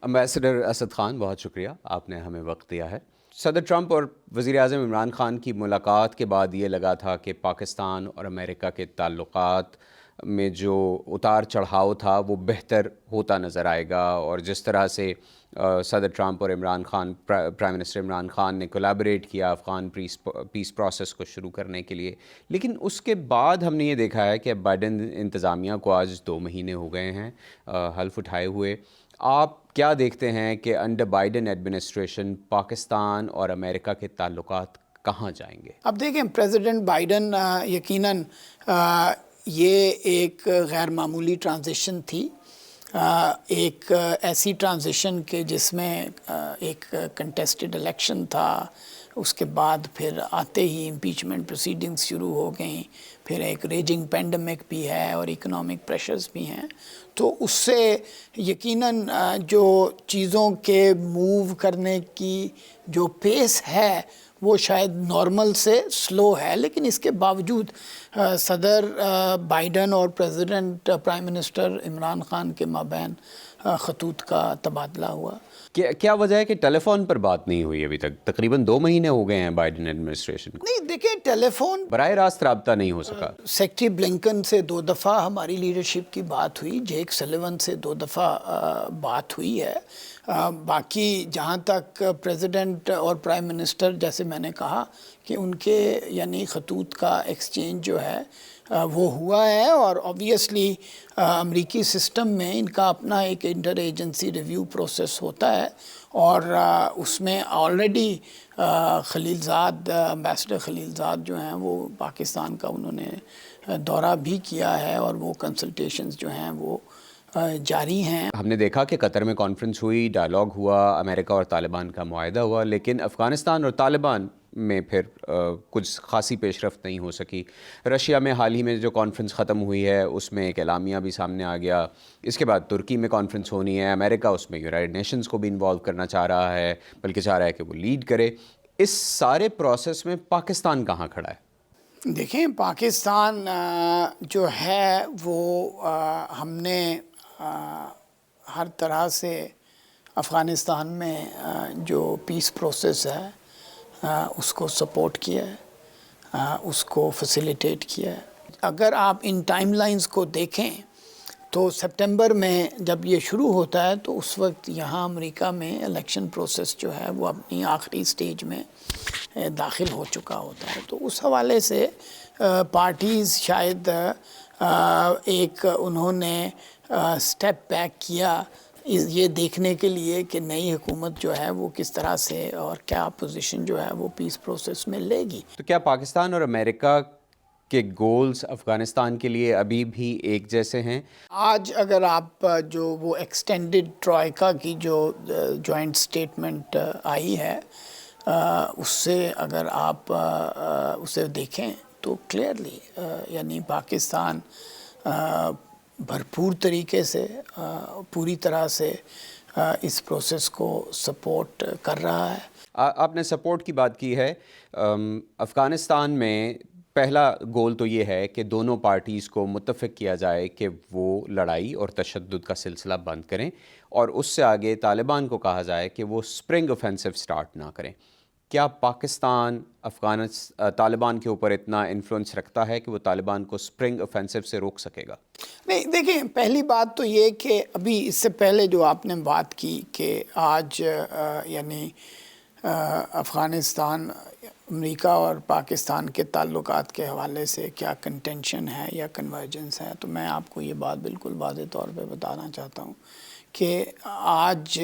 Ambassador Asad Khan, بہت شکریہ، آپ نے ہمیں وقت دیا ہے۔ صدر ٹرمپ اور وزیر اعظم عمران خان کی ملاقات کے بعد یہ لگا تھا کہ پاکستان اور امریکہ کے تعلقات میں جو اتار چڑھاؤ تھا وہ بہتر ہوتا نظر آئے گا، اور جس طرح سے صدر ٹرمپ اور عمران خان، پرائم منسٹر عمران خان نے کولیبریٹ کیا افغان پیس پروسیس کو شروع کرنے کے لیے، لیکن اس کے بعد ہم نے یہ دیکھا ہے کہ بائیڈن انتظامیہ کو آج 2 مہینے ہو گئے ہیں حلف اٹھائے ہوئے۔ آپ کیا دیکھتے ہیں کہ انڈر بائیڈن ایڈمنسٹریشن پاکستان اور امریکہ کے تعلقات کہاں جائیں گے؟ اب دیکھیں، پریزیڈنٹ بائیڈن یقیناً یہ ایک غیر معمولی ٹرانزیشن تھی، ایک ایسی ٹرانزیشن کہ جس میں ایک کنٹیسٹڈ الیکشن تھا، اس کے بعد پھر آتے ہی امپیچمنٹ پروسیڈنگز شروع ہو گئیں، پھر ایک ریجنگ پینڈیمک بھی ہے اور اکنامک پریشرز بھی ہیں، تو اس سے یقیناً جو چیزوں کے موو کرنے کی جو پیس ہے وہ شاید نارمل سے سلو ہے، لیکن اس کے باوجود صدر بائیڈن اور پرائم منسٹر عمران خان کے مابین خطوط کا تبادلہ ہوا۔ کیا وجہ ہے کہ ٹیلی فون پر بات نہیں ہوئی ابھی تک؟ تقریباً 2 مہینے ہو گئے ہیں بائیڈن ایڈمنسٹریشن کو۔ نہیں، دیکھیں، ٹیلی فون براہ راست رابطہ نہیں ہو سکا۔ سیکٹری بلنکن سے 2 دفعہ ہماری لیڈرشپ کی بات ہوئی، جیک سلیون سے 2 دفعہ بات ہوئی ہے۔ باقی جہاں تک پریزیڈنٹ اور پرائم منسٹر، جیسے میں نے کہا کہ ان کے یعنی خطوط کا ایکسچینج جو ہے وہ ہوا ہے، اور آبویسلی امریکی سسٹم میں ان کا اپنا ایک انٹر ایجنسی ریویو پروسیس ہوتا ہے، اور اس میں آلریڈی خلیلزاد، امبیسڈر خلیلزاد جو ہیں وہ پاکستان کا انہوں نے دورہ بھی کیا ہے، اور وہ کنسلٹیشنز جو ہیں وہ جاری ہیں۔ ہم نے دیکھا کہ قطر میں کانفرنس ہوئی، ڈائلاگ ہوا، امریکہ اور طالبان کا معاہدہ ہوا، لیکن افغانستان اور طالبان میں پھر کچھ خاصی پیش رفت نہیں ہو سکی۔ رشیا میں حال ہی میں جو کانفرنس ختم ہوئی ہے اس میں ایک اعلامیہ بھی سامنے آ گیا، اس کے بعد ترکی میں کانفرنس ہونی ہے، امریکہ اس میں یونائیٹڈ نیشنز کو بھی انوالو کرنا چاہ رہا ہے، بلکہ چاہ رہا ہے کہ وہ لیڈ کرے۔ اس سارے پروسیس میں پاکستان کہاں کھڑا ہے؟ دیکھیں، پاکستان جو ہے وہ ہم نے ہر طرح سے افغانستان میں جو پیس پروسیس ہے اس کو سپورٹ کیا ہے، اس کو فیسیلیٹیٹ کیا ہے۔ اگر آپ ان ٹائم لائنز کو دیکھیں تو سپٹمبر میں جب یہ شروع ہوتا ہے تو اس وقت یہاں امریکہ میں الیکشن پروسیس جو ہے وہ اپنی آخری سٹیج میں داخل ہو چکا ہوتا ہے، تو اس حوالے سے پارٹیز شاید ایک انہوں نے سٹیپ بیک کیا یہ دیکھنے کے لیے کہ نئی حکومت جو ہے وہ کس طرح سے اور کیا پوزیشن جو ہے وہ پیس پروسیس میں لے گی۔ تو کیا پاکستان اور امریکہ کے گولز افغانستان کے لیے ابھی بھی ایک جیسے ہیں؟ آج اگر آپ جو وہ ایکسٹینڈڈ ٹرائیکا کی جو جوائنٹ سٹیٹمنٹ آئی ہے اس سے اگر آپ اسے دیکھیں تو کلیئرلی یعنی پاکستان بھرپور طریقے سے پوری طرح سے اس پروسیس کو سپورٹ کر رہا ہے۔ آپ نے سپورٹ کی بات کی ہے، افغانستان میں پہلا گول تو یہ ہے کہ دونوں پارٹیز کو متفق کیا جائے کہ وہ لڑائی اور تشدد کا سلسلہ بند کریں، اور اس سے آگے طالبان کو کہا جائے کہ وہ سپرنگ اوفینسو سٹارٹ نہ کریں۔ کیا پاکستان طالبان کے اوپر اتنا انفلوئنس رکھتا ہے کہ وہ طالبان کو سپرنگ اوفینسو سے روک سکے گا؟ نہیں، دیکھیں، پہلی بات تو یہ کہ ابھی اس سے پہلے جو آپ نے بات کی کہ آج یعنی افغانستان، امریکہ اور پاکستان کے تعلقات کے حوالے سے کیا کنٹینشن ہے یا کنورجنس ہے، تو میں آپ کو یہ بات بالکل واضح طور پہ بتانا چاہتا ہوں کہ آج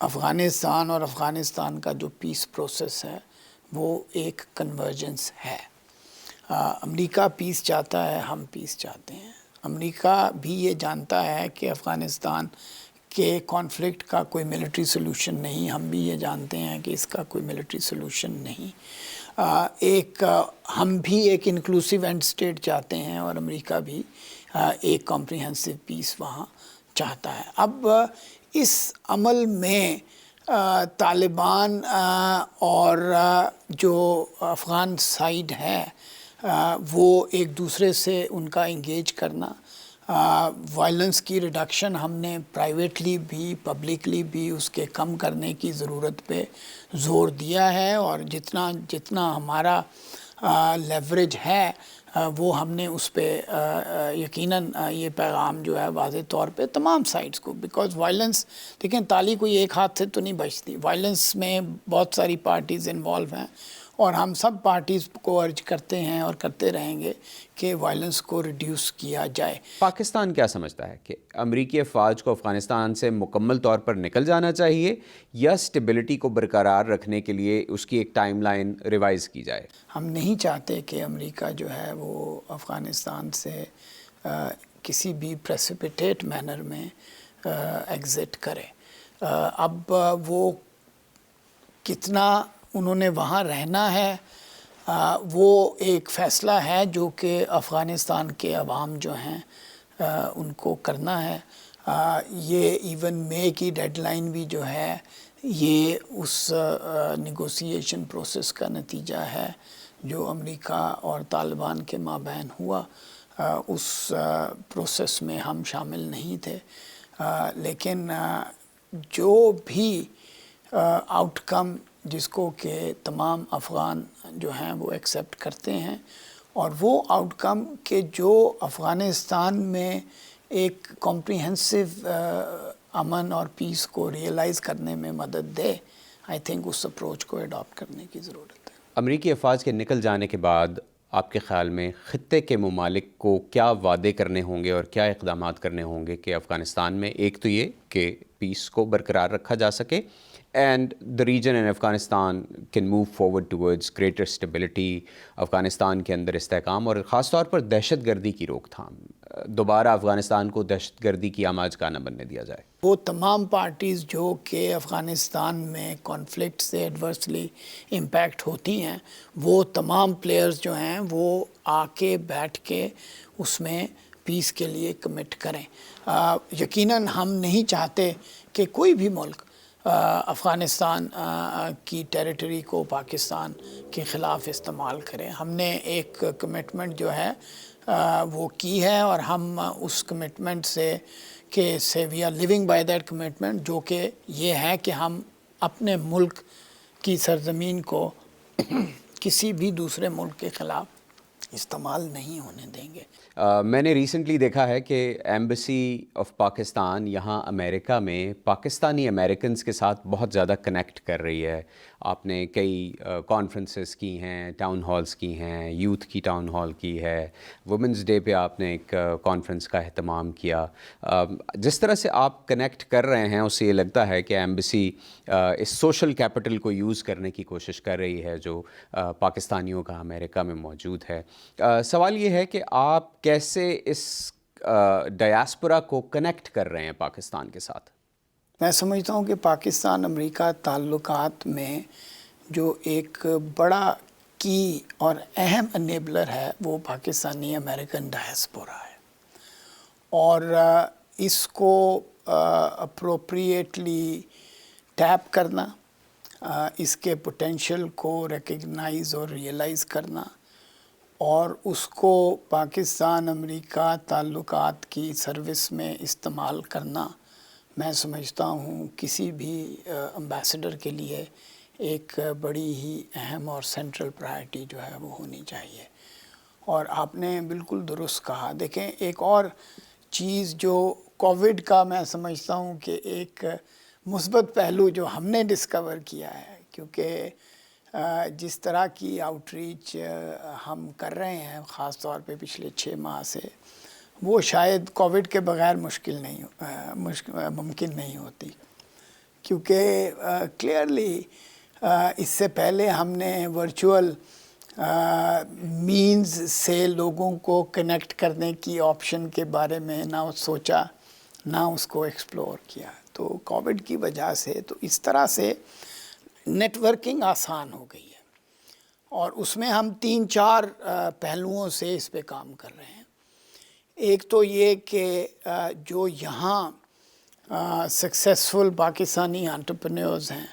افغانستان اور افغانستان کا جو پیس پروسیس ہے وہ ایک کنورجنس ہے۔ امریکہ پیس چاہتا ہے، ہم پیس چاہتے ہیں۔ امریکہ بھی یہ جانتا ہے کہ افغانستان کے کانفلکٹ کا کوئی ملٹری سلوشن نہیں، ہم بھی یہ جانتے ہیں کہ اس کا کوئی ملٹری سلوشن نہیں۔ ہم بھی ایک انکلوسیو اینڈ اسٹیٹ چاہتے ہیں، اور امریکہ بھی ایک کمپریہنسو پیس وہاں چاہتا ہے۔ اب اس عمل میں طالبان اور جو افغان سائیڈ ہے وہ ایک دوسرے سے ان کا انگیج کرنا وائلنس کی ریڈکشن ہم نے پرائیویٹلی بھی پبلکلی بھی اس کے کم کرنے کی ضرورت پہ زور دیا ہے، اور جتنا ہمارا لیوریج ہے وہ ہم نے اس پہ یقیناً یہ پیغام جو ہے واضح طور پہ تمام سائڈز کو، بیکاز وائلنس دیکھیں تالی کوئی ایک ہاتھ سے تو نہیں بجتی، وائلنس میں بہت ساری پارٹیز انوالو ہیں، اور ہم سب پارٹیز کو ارج کرتے ہیں اور کرتے رہیں گے کہ وائلنس کو ریڈیوس کیا جائے۔ پاکستان کیا سمجھتا ہے کہ امریکی افواج کو افغانستان سے مکمل طور پر نکل جانا چاہیے یا سٹیبلٹی کو برقرار رکھنے کے لیے اس کی ایک ٹائم لائن ریوائز کی جائے؟ ہم نہیں چاہتے کہ امریکہ جو ہے وہ افغانستان سے کسی بھی پریسیپیٹیٹ مینر میں ایگزٹ کرے۔ اب وہ کتنا انہوں نے وہاں رہنا ہے وہ ایک فیصلہ ہے جو کہ افغانستان کے عوام جو ہیں ان کو کرنا ہے۔ یہ ایون مے کی ڈیڈ لائن بھی جو ہے یہ اس نیگوسیشن پروسیس کا نتیجہ ہے جو امریکہ اور طالبان کے مابین ہوا۔ اس پروسیس میں ہم شامل نہیں تھے، لیکن جو بھی آؤٹ کم جس کو کہ تمام افغان جو ہیں وہ ایکسیپٹ کرتے ہیں، اور وہ آؤٹ کم کہ جو افغانستان میں ایک کمپریہنسو امن اور پیس کو ریئلائز کرنے میں مدد دے، آئی تھنک اس اپروچ کو اڈاپٹ کرنے کی ضرورت ہے۔ امریکی افواج کے نکل جانے کے بعد آپ کے خیال میں خطے کے ممالک کو کیا وعدے کرنے ہوں گے اور کیا اقدامات کرنے ہوں گے کہ افغانستان میں ایک تو یہ کہ پیس کو برقرار رکھا جا سکے and the region and Afghanistan can move forward towards greater stability، Afghanistan کے اندر استحکام اور خاص طور پر دہشت گردی کی روک تھام، دوبارہ افغانستان کو دہشت گردی کی آماج کا نہ بننے دیا جائے؟ وہ تمام پارٹیز جو کہ افغانستان میں کانفلکٹ سے ایڈورسلی امپیکٹ ہوتی ہیں، وہ تمام پلیئرز جو ہیں وہ آ کے بیٹھ کے اس میں پیس کے لیے کمٹ کریں۔ یقیناً ہم نہیں چاہتے کہ کوئی بھی ملک افغانستان کی ٹیریٹری کو پاکستان کے خلاف استعمال کرے۔ ہم نے ایک کمٹمنٹ جو ہے وہ کی ہے، اور ہم اس کمٹمنٹ سے we are living by that commitment, جو کہ یہ ہے کہ ہم اپنے ملک کی سرزمین کو کسی بھی دوسرے ملک کے خلاف استعمال نہیں ہونے دیں گے۔ میں نے ریسنٹلی دیکھا ہے کہ ایمبیسی آف پاکستان یہاں امریکہ میں پاکستانی امریکنز کے ساتھ بہت زیادہ کنیکٹ کر رہی ہے۔ آپ نے کئی کانفرنسز کی ہیں، ٹاؤن ہالز کی ہیں، یوتھ کی ٹاؤن ہال کی ہے، وومنز ڈے پہ آپ نے ایک کانفرنس کا اہتمام کیا۔ جس طرح سے آپ کنیکٹ کر رہے ہیں اس سے یہ لگتا ہے کہ ایمبیسی اس سوشل کیپٹل کو یوز کرنے کی کوشش کر رہی ہے جو پاکستانیوں کا امریکہ میں موجود ہے۔ سوال یہ ہے کہ آپ کیسے اس ڈیاسپورا کو کنیکٹ کر رہے ہیں پاکستان کے ساتھ؟ میں سمجھتا ہوں کہ پاکستان امریکہ تعلقات میں جو ایک بڑا کی اور اہم انیبلر ہے وہ پاکستانی امریکن ڈائسپورا ہے، اور اس کو اپروپریٹلی ٹیپ کرنا، اس کے پوٹینشیل کو ریکگنائز اور ریئلائز کرنا، اور اس کو پاکستان امریکہ تعلقات کی سروس میں استعمال کرنا، میں سمجھتا ہوں کسی بھی امبیسڈر کے لیے ایک بڑی ہی اہم اور سینٹرل پرائرٹی جو ہے وہ ہونی چاہیے۔ اور آپ نے بالکل درست کہا، دیکھیں ایک اور چیز جو کووڈ کا میں سمجھتا ہوں کہ ایک مثبت پہلو جو ہم نے ڈسکور کیا ہے، کیونکہ جس طرح کی آؤٹ ریچ ہم کر رہے ہیں خاص طور پہ پچھلے 6 ماہ سے، وہ شاید کووڈ کے بغیر ممکن نہیں ہوتی، کیونکہ کلیئرلی اس سے پہلے ہم نے ورچوئل مینز سے لوگوں کو کنیکٹ کرنے کی آپشن کے بارے میں نہ سوچا نہ اس کو ایکسپلور کیا۔ تو کووڈ کی وجہ سے تو اس طرح سے نیٹ ورکنگ آسان ہو گئی ہے، اور اس میں ہم 3-4 پہلوؤں سے اس پہ کام کر رہے ہیں۔ ایک تو یہ کہ جو یہاں سکسیسفل پاکستانی انٹرپرینیورز ہیں،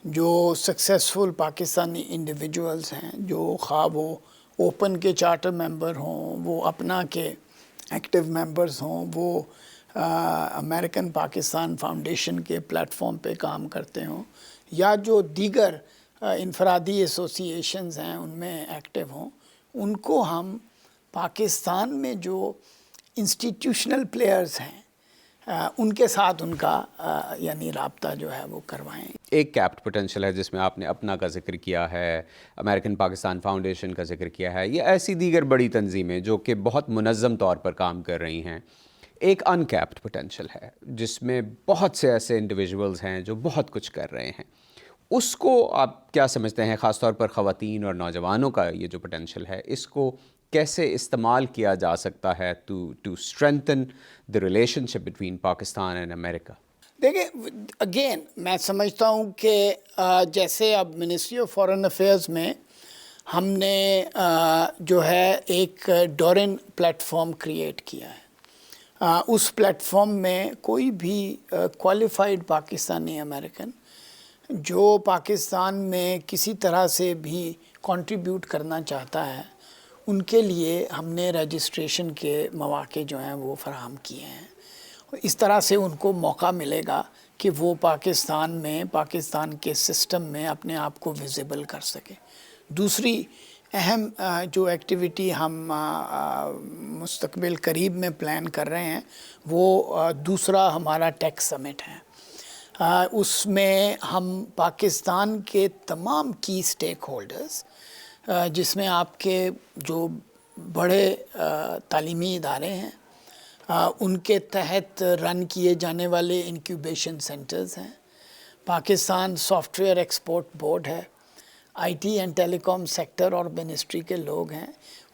جو سکسیسفل پاکستانی انڈیویجولز ہیں، جو خواہ وہ اوپن کے چارٹر ممبر ہوں، وہ اپنا کے ایکٹیو ممبرز ہوں وہ امریکن پاکستان فاؤنڈیشن کے پلیٹ فارم پہ کام کرتے ہوں یا جو دیگر انفرادی ایسوسیشنز ہیں ان میں ایکٹیو ہوں، ان کو ہم پاکستان میں جو انسٹیٹیوشنل پلیئرز ہیں ان کے ساتھ ان کا یعنی رابطہ جو ہے وہ کروائیں۔ ایک کیپڈ پوٹینشیل ہے جس میں آپ نے اپنا کا ذکر کیا ہے، امریکن پاکستان فاؤنڈیشن کا ذکر کیا ہے، یہ ایسی دیگر بڑی تنظیمیں جو کہ بہت منظم طور پر کام کر رہی ہیں۔ ایک ان کیپڈ پوٹینشیل ہے جس میں بہت سے ایسے انڈیویژولز ہیں جو بہت کچھ کر رہے ہیں، اس کو آپ کیا سمجھتے ہیں؟ خاص طور پر خواتین اور نوجوانوں کا یہ جو پوٹینشیل ہے، اس کو کیسے استعمال کیا جا سکتا ہے to strengthen the relationship between Pakistan and امریکہ؟ دیکھیں اگین میں سمجھتا ہوں کہ جیسے اب منسٹری آف فارن افیئرز میں ہم نے جو ہے ایک ڈورن پلیٹ فارم کریٹ کیا ہے، اس پلیٹ فارم میں کوئی بھی کوالیفائڈ پاکستانی امریکن جو پاکستان میں کسی طرح سے بھی کنٹریبیوٹ کرنا چاہتا ہے، ان کے لیے ہم نے رجسٹریشن کے مواقع جو ہیں وہ فراہم کیے ہیں۔ اس طرح سے ان کو موقع ملے گا کہ وہ پاکستان میں پاکستان کے سسٹم میں اپنے آپ کو ویزیبل کر سکے۔ دوسری اہم جو ایکٹیویٹی ہم مستقبل قریب میں پلان کر رہے ہیں وہ دوسرا ہمارا ٹیک سمٹ ہے۔ اس میں ہم پاکستان کے تمام کی سٹیک ہولڈرز جس میں آپ کے جو بڑے تعلیمی ادارے ہیں ان کے تحت رن کیے جانے والے انکیوبیشن سینٹرز ہیں، Pakistan software export board ہے، I T and telecom sector اور منسٹری کے لوگ ہیں،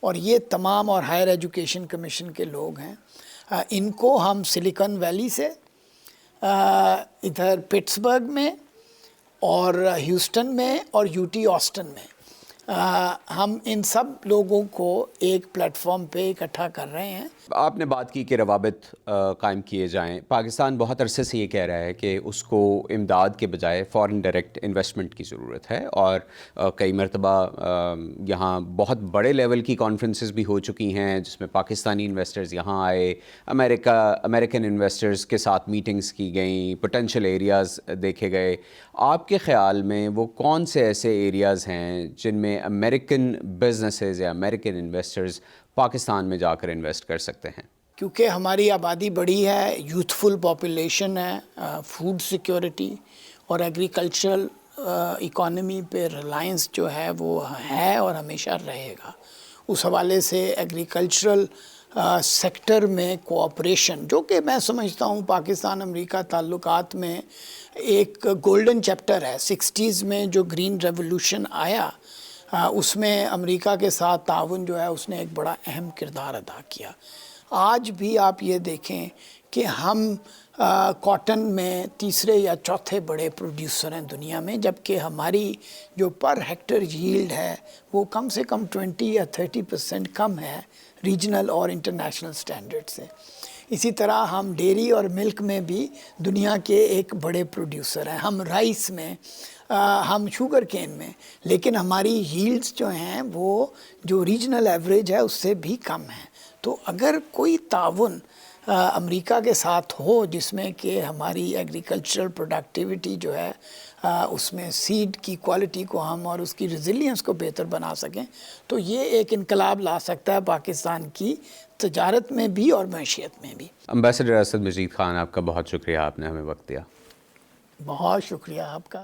اور یہ تمام اور ہائر ایجوکیشن کمیشن کے لوگ ہیں۔ ان کو ہم سلیکن ویلی سے ادھر پٹسبرگ میں اور ہیوسٹن میں اور یو ٹی آسٹن میں ہم ان سب لوگوں کو ایک پلیٹ فارم پہ اکٹھا کر رہے ہیں۔ آپ نے بات کی کہ روابط قائم کیے جائیں۔ پاکستان بہت عرصے سے یہ کہہ رہا ہے کہ اس کو امداد کے بجائے فارن ڈائریکٹ انویسٹمنٹ کی ضرورت ہے، اور کئی مرتبہ یہاں بہت بڑے لیول کی کانفرنسز بھی ہو چکی ہیں جس میں پاکستانی انویسٹرز یہاں آئے، امریکن انویسٹرز کے ساتھ میٹنگز کی گئیں، پوٹینشیل ایریاز دیکھے گئے۔ آپ کے خیال میں وہ کون سے ایسے ایریاز ہیں جن میں امریکن بزنسز یا امریکن انویسٹرز پاکستان میں جا کر انویسٹ کر سکتے ہیں؟ کیونکہ ہماری آبادی بڑی ہے، یوتھفل پاپولیشن ہے، فوڈ سیکیورٹی اور ایگریکلچرل اکانومی پہ ریلائنس جو ہے وہ ہے اور ہمیشہ رہے گا۔ اس حوالے سے ایگریکلچرل سیکٹر میں کوآپریشن، جو کہ میں سمجھتا ہوں پاکستان امریکہ تعلقات میں ایک گولڈن چیپٹر ہے۔ 60s میں جو گرین ریولوشن آیا اس میں امریکہ کے ساتھ تعاون جو ہے اس نے ایک بڑا اہم کردار ادا کیا۔ آج بھی آپ یہ دیکھیں کہ ہم کاٹن میں تیسرے یا چوتھے بڑے پروڈیوسر ہیں دنیا میں، جبکہ ہماری جو پر ہیکٹر ییلڈ ہے وہ کم سے کم 20 یا 30% کم ہے ریجنل اور انٹرنیشنل سٹینڈرڈ سے۔ اسی طرح ہم ڈیری اور ملک میں بھی دنیا کے ایک بڑے پروڈیوسر ہیں، ہم رائس میں، ہم شوگر کین میں، لیکن ہماری ییلڈز جو ہیں وہ جو ریجنل ایوریج ہے اس سے بھی کم ہیں۔ تو اگر کوئی تعاون امریکہ کے ساتھ ہو جس میں کہ ہماری ایگریکلچرل پروڈکٹیوٹی جو ہے اس میں سیڈ کی کوالٹی کو ہم اور اس کی ریزیلینس کو بہتر بنا سکیں، تو یہ ایک انقلاب لا سکتا ہے پاکستان کی تجارت میں بھی اور معیشت میں بھی۔ امبیسڈر اسد مجید خان، آپ کا بہت شکریہ، آپ نے ہمیں وقت دیا۔ بہت شکریہ آپ کا۔